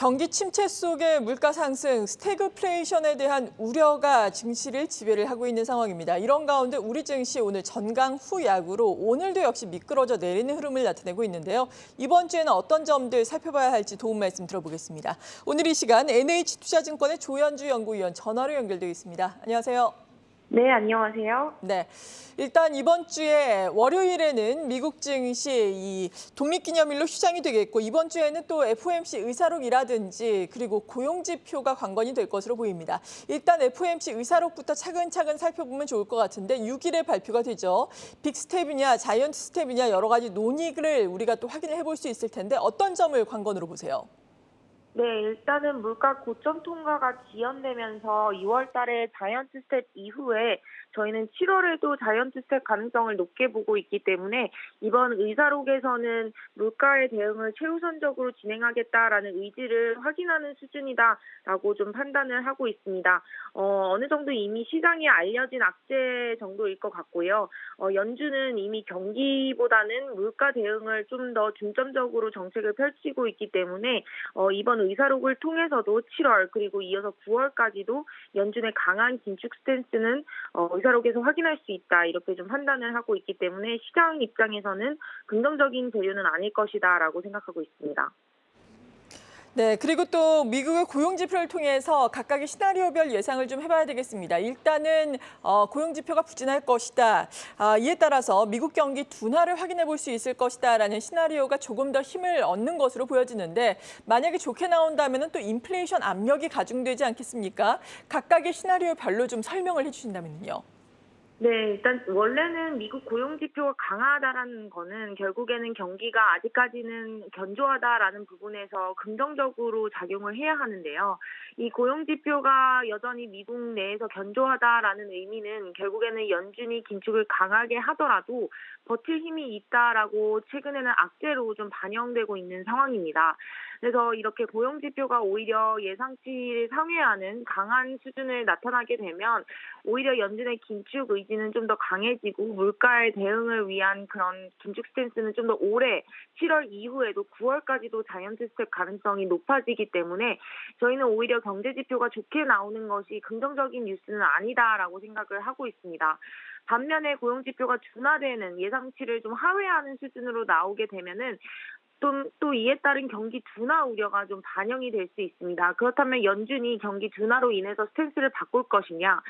경기 침체 속의 물가 상승, 스태그플레이션에 대한 우려가 증시를 지배를 하고 있는 상황입니다. 이런 가운데 우리 증시 오늘 전강 후약으로 오늘도 역시 미끄러져 내리는 흐름을 나타내고 있는데요. 이번 주에는 어떤 점들 살펴봐야 할지 도움 말씀 들어보겠습니다. 오늘 이 시간 NH투자증권의 조현주 연구위원 전화로 연결되어 있습니다. 안녕하세요. 네, 안녕하세요. 네, 일단 이번 주에 월요일에는 미국 증시 이 독립기념일로 휴장이 되겠고 이번 주에는 또 FOMC 의사록이라든지 그리고 고용지표가 관건이 될 것으로 보입니다. 일단 FOMC 의사록부터 차근차근 살펴보면 좋을 것 같은데 6일에 발표가 되죠. 빅스텝이냐 자이언트 스텝이냐 여러 가지 논의를 우리가 또 확인을 해볼 수 있을 텐데 어떤 점을 관건으로 보세요? 네, 일단은 물가 고점 통과가 지연되면서 2월 달에 자이언트 스텝 이후에 저희는 7월에도 자이언트 스텝 가능성을 높게 보고 있기 때문에 이번 의사록에서는 물가의 대응을 최우선적으로 진행하겠다라는 의지를 확인하는 수준이다라고 좀 판단을 하고 있습니다. 어느 정도 이미 시장에 알려진 악재 정도일 것 같고요. 연준은 이미 경기보다는 물가 대응을 좀 더 중점적으로 정책을 펼치고 있기 때문에 이번 의사록을 통해서도 7월 그리고 이어서 9월까지도 연준의 강한 긴축 스탠스는 의사록에서 확인할 수 있다 이렇게 좀 판단을 하고 있기 때문에 시장 입장에서는 긍정적인 재료는 아닐 것이다라고 생각하고 있습니다. 네, 그리고 또 미국의 고용지표를 통해서 각각의 시나리오별 예상을 좀 해봐야 되겠습니다. 일단은 고용지표가 부진할 것이다. 이에 따라서 미국 경기 둔화를 확인해 볼 수 있을 것이다라는 시나리오가 조금 더 힘을 얻는 것으로 보여지는데 만약에 좋게 나온다면 또 인플레이션 압력이 가중되지 않겠습니까? 각각의 시나리오별로 좀 설명을 해주신다면요. 네, 일단 원래는 미국 고용지표가 강하다라는 거는 결국에는 경기가 아직까지는 견조하다라는 부분에서 긍정적으로 작용을 해야 하는데요. 이 고용지표가 여전히 미국 내에서 견조하다라는 의미는 결국에는 연준이 긴축을 강하게 하더라도 버틸 힘이 있다라고 최근에는 악재로 좀 반영되고 있는 상황입니다. 그래서 이렇게 고용지표가 오히려 예상치를 상회하는 강한 수준을 나타나게 되면 오히려 연준의 긴축 의지는 좀 더 강해지고 물가의 대응을 위한 그런 긴축 스탠스는 좀 더 오래 7월 이후에도 9월까지도 자이언트 스텝 가능성이 높아지기 때문에 저희는 오히려 경제지표가 좋게 나오는 것이 긍정적인 뉴스는 아니다라고 생각을 하고 있습니다. 반면에 고용지표가 둔화되는 예상치를 좀 하회하는 수준으로 나오게 되면은 또 이에 따른 경기 둔화 우려가 좀 반영이 될 수 있습니다. 그렇다면 연준이 경기 둔화로 인해서 스탠스를 바꿀 것이냐?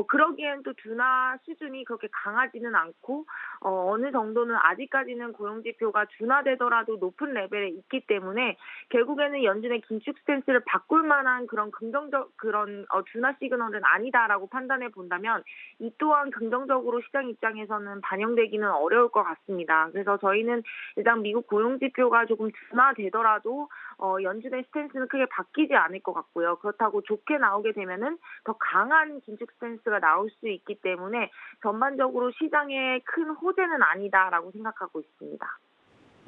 그러기엔 또 둔화 수준이 그렇게 강하지는 않고 어느 정도는 아직까지는 고용지표가 둔화되더라도 높은 레벨에 있기 때문에 결국에는 연준의 긴축 스탠스를 바꿀 만한 그런 긍정적 그런 둔화 시그널은 아니다라고 판단해 본다면 이 또한 긍정적으로 시장 입장에서는 반영되기는 어려울 것 같습니다. 그래서 저희는 일단 미국 고용지표가 조금 둔화되더라도 연준의 스탠스는 크게 바뀌지 않을 것 같고요. 그렇다고 좋게 나오게 되면은 더 강한 긴축 스탠스가 나올 수 있기 때문에 전반적으로 시장에 큰 호재는 아니다라고 생각하고 있습니다.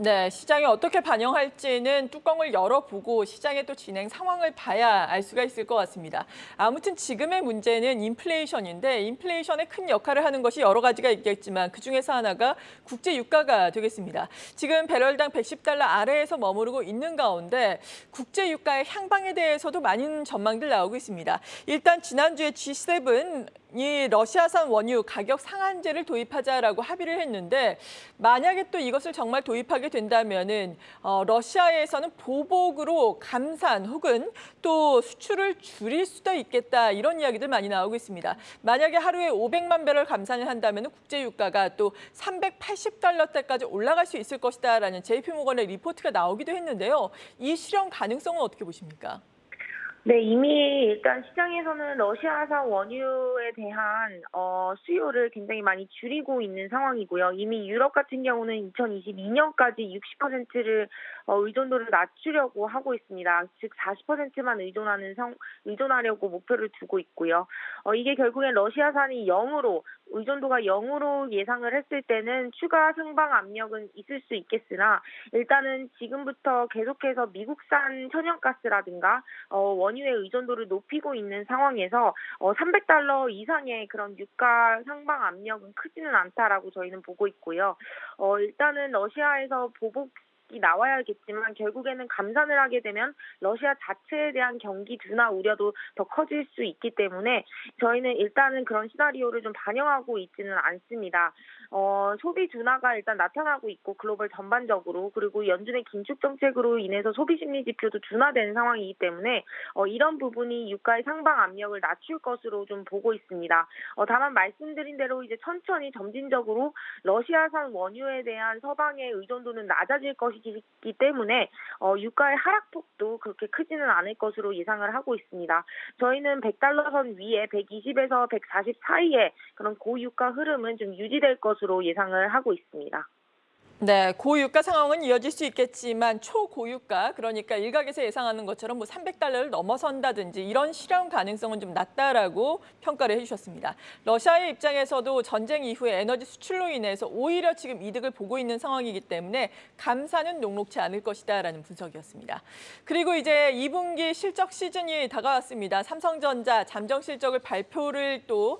네, 시장이 어떻게 반영할지는 뚜껑을 열어보고 시장의 또 진행 상황을 봐야 알 수가 있을 것 같습니다. 아무튼 지금의 문제는 인플레이션인데 인플레이션에 큰 역할을 하는 것이 여러 가지가 있겠지만 그중에서 하나가 국제 유가가 되겠습니다. 지금 배럴당 110달러 아래에서 머무르고 있는 가운데 국제 유가의 향방에 대해서도 많은 전망들 나오고 있습니다. 일단 지난주에 G7 이 러시아산 원유 가격 상한제를 도입하자라고 합의를 했는데 만약에 또 이것을 정말 도입하게 된다면은 러시아에서는 보복으로 감산 혹은 또 수출을 줄일 수도 있겠다 이런 이야기들 많이 나오고 있습니다. 만약에 하루에 500만 배럴 감산을 한다면 국제 유가가 또 380달러대까지 올라갈 수 있을 것이다라는 JP모건의 리포트가 나오기도 했는데요. 이 실현 가능성은 어떻게 보십니까? 네, 이미 일단 시장에서는 러시아산 원유에 대한 수요를 굉장히 많이 줄이고 있는 상황이고요. 이미 유럽 같은 경우는 2022년까지 60%를 의존도를 낮추려고 하고 있습니다. 즉 40%만 의존하려고 목표를 두고 있고요. 이게 결국엔 러시아산이 0으로 의존도가 0으로 예상을 했을 때는 추가 상방 압력은 있을 수 있겠으나 일단은 지금부터 계속해서 미국산 천연가스라든가 원유의 의존도를 높이고 있는 상황에서 300달러 이상의 그런 유가 상방 압력은 크지는 않다라고 저희는 보고 있고요. 일단은 러시아에서 보복 나와야겠지만 결국에는 감산을 하게 되면 러시아 자체에 대한 경기 둔화 우려도 더 커질 수 있기 때문에 저희는 일단은 그런 시나리오를 좀 반영하고 있지는 않습니다. 소비 둔화가 일단 나타나고 있고 글로벌 전반적으로 그리고 연준의 긴축 정책으로 인해서 소비 심리 지표도 둔화되는 상황이기 때문에 이런 부분이 유가의 상방 압력을 낮출 것으로 좀 보고 있습니다. 다만 말씀드린 대로 이제 천천히 점진적으로 러시아산 원유에 대한 서방의 의존도는 낮아질 것이기 때문에 유가의 하락폭도 그렇게 크지는 않을 것으로 예상을 하고 있습니다. 저희는 100달러 선 위에 120에서 140 사이의 그런 고유가 흐름은 좀 유지될 것으로 예상을 하고 있습니다. 네, 고유가 상황은 이어질 수 있겠지만 초고유가, 그러니까 일각에서 예상하는 것처럼 뭐 300달러를 넘어선다든지 이런 실현 가능성은 좀 낮다라고 평가를 해주셨습니다. 러시아의 입장에서도 전쟁 이후에 에너지 수출로 인해서 오히려 지금 이득을 보고 있는 상황이기 때문에 감사는 녹록지 않을 것이다라는 분석이었습니다. 그리고 이제 2분기 실적 시즌이 다가왔습니다. 삼성전자 잠정 실적을 발표를 또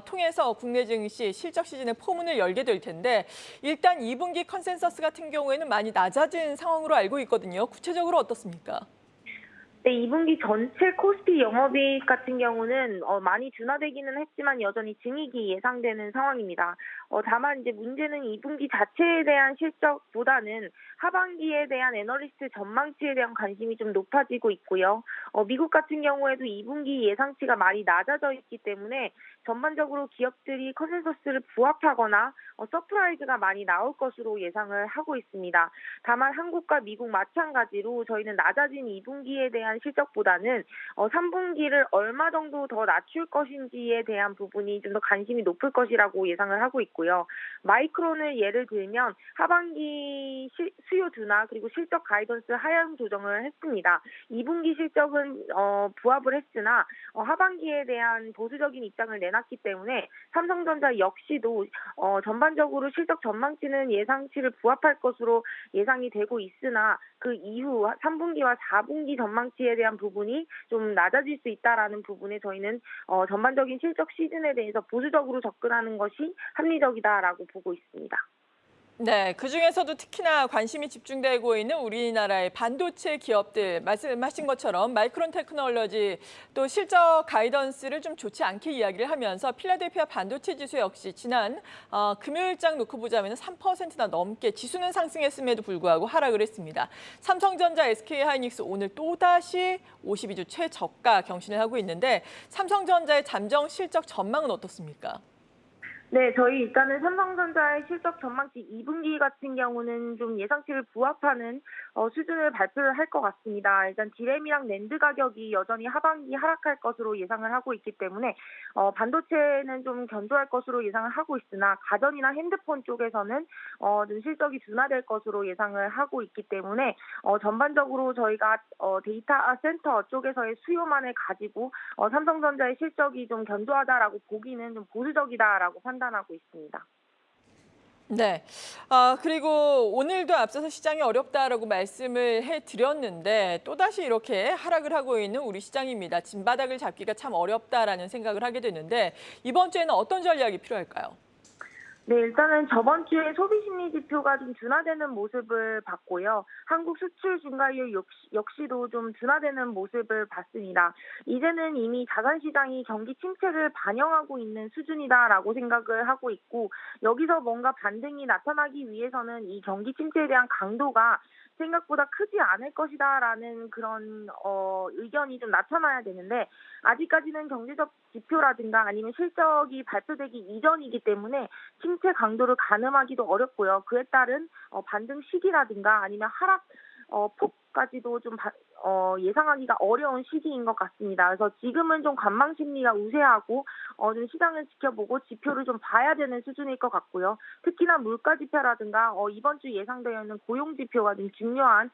통해서 국내 증시 실적 시즌의 포문을 열게 될 텐데 일단 2분기 컨센서스 같은 경우에는 많이 낮아진 상황으로 알고 있거든요. 구체적으로 어떻습니까? 네, 2분기 전체 코스피 영업이익 같은 경우는 많이 둔화되기는 했지만 여전히 증익이 예상되는 상황입니다. 다만 이제 문제는 2분기 자체에 대한 실적보다는 하반기에 대한 애널리스트 전망치에 대한 관심이 좀 높아지고 있고요. 미국 같은 경우에도 2분기 예상치가 많이 낮아져 있기 때문에 전반적으로 기업들이 컨센서스를 부합하거나 서프라이즈가 많이 나올 것으로 예상을 하고 있습니다. 다만 한국과 미국 마찬가지로 저희는 낮아진 2분기에 대한 실적보다는 3분기를 얼마 정도 더 낮출 것인지에 대한 부분이 좀 더 관심이 높을 것이라고 예상을 하고 있고요. 마이크론을 예를 들면 하반기 수요 둔화 그리고 실적 가이던스 하향 조정을 했습니다. 2분기 실적은 부합을 했으나 하반기에 대한 보수적인 입장을 내놨기 때문에 삼성전자 역시도 전반적으로 실적 전망치는 예상치를 부합할 것으로 예상이 되고 있으나 그 이후 3분기와 4분기 전망치에 대한 부분이 좀 낮아질 수 있다라는 부분에 저희는 전반적인 실적 시즌에 대해서 보수적으로 접근하는 것이 합리적이다라고 보고 있습니다. 네, 그중에서도 특히나 관심이 집중되고 있는 우리나라의 반도체 기업들, 말씀하신 것처럼 마이크론 테크놀로지 또 실적 가이던스를 좀 좋지 않게 이야기를 하면서 필라델피아 반도체 지수 역시 지난 금요일장 놓고 보자면 3%나 넘게 지수는 상승했음에도 불구하고 하락을 했습니다. 삼성전자, SK하이닉스 오늘 또다시 52주 최저가 경신을 하고 있는데 삼성전자의 잠정 실적 전망은 어떻습니까? 네, 저희 일단은 삼성전자의 실적 전망치 2분기 같은 경우는 좀 예상치를 부합하는 수준을 발표를 할 것 같습니다. 일단 디램이랑 낸드 가격이 여전히 하반기 하락할 것으로 예상을 하고 있기 때문에 반도체는 좀 견조할 것으로 예상을 하고 있으나 가전이나 핸드폰 쪽에서는 좀 실적이 둔화될 것으로 예상을 하고 있기 때문에 전반적으로 저희가 데이터 센터 쪽에서의 수요만을 가지고 삼성전자의 실적이 좀 견조하다라고 보기는 좀 보수적이다라고 판단하고 있습니다. 네. 그리고 오늘도 앞서서 시장이 어렵다라고 말씀을 해드렸는데 또다시 이렇게 하락을 하고 있는 우리 시장입니다. 진바닥을 잡기가 참 어렵다라는 생각을 하게 되는데 이번 주에는 어떤 전략이 필요할까요? 네, 일단은 저번 주에 소비 심리 지표가 좀 둔화되는 모습을 봤고요. 한국 수출 증가율 역시도 좀 둔화되는 모습을 봤습니다. 이제는 이미 자산 시장이 경기 침체를 반영하고 있는 수준이다라고 생각을 하고 있고 여기서 뭔가 반등이 나타나기 위해서는 이 경기 침체에 대한 강도가 생각보다 크지 않을 것이다라는 그런 의견이 좀 나타나야 되는데 아직까지는 경제적 지표라든가 아니면 실적이 발표되기 이전이기 때문에 침체 강도를 가늠하기도 어렵고요. 그에 따른 반등 시기라든가 아니면 하락 폭까지도 좀 예상하기가 어려운 시기인 것 같습니다. 그래서 지금은 좀 관망 심리가 우세하고 좀 시장을 지켜보고 지표를 좀 봐야 되는 수준일 것 같고요. 특히나 물가 지표라든가 이번 주 예상되어 있는 고용 지표가 좀 중요한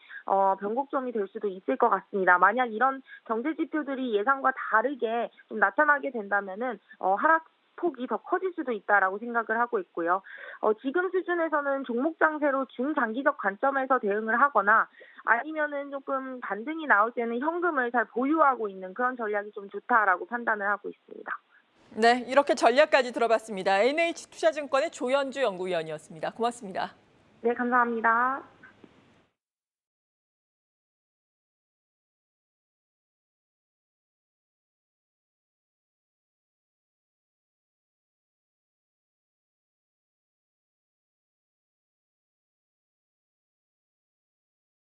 변곡점이 될 수도 있을 것 같습니다. 만약 이런 경제 지표들이 예상과 다르게 좀 나타나게 된다면은 하락 폭이 더 커질 수도 있다라고 생각을 하고 있고요. 지금 수준에서는 종목 장세로 중장기적 관점에서 대응을 하거나 아니면은 조금 반등이 나올 때는 현금을 잘 보유하고 있는 그런 전략이 좀 좋다라고 판단을 하고 있습니다. 네, 이렇게 전략까지 들어봤습니다. NH투자증권의 조현주 연구위원이었습니다. 고맙습니다. 네, 감사합니다.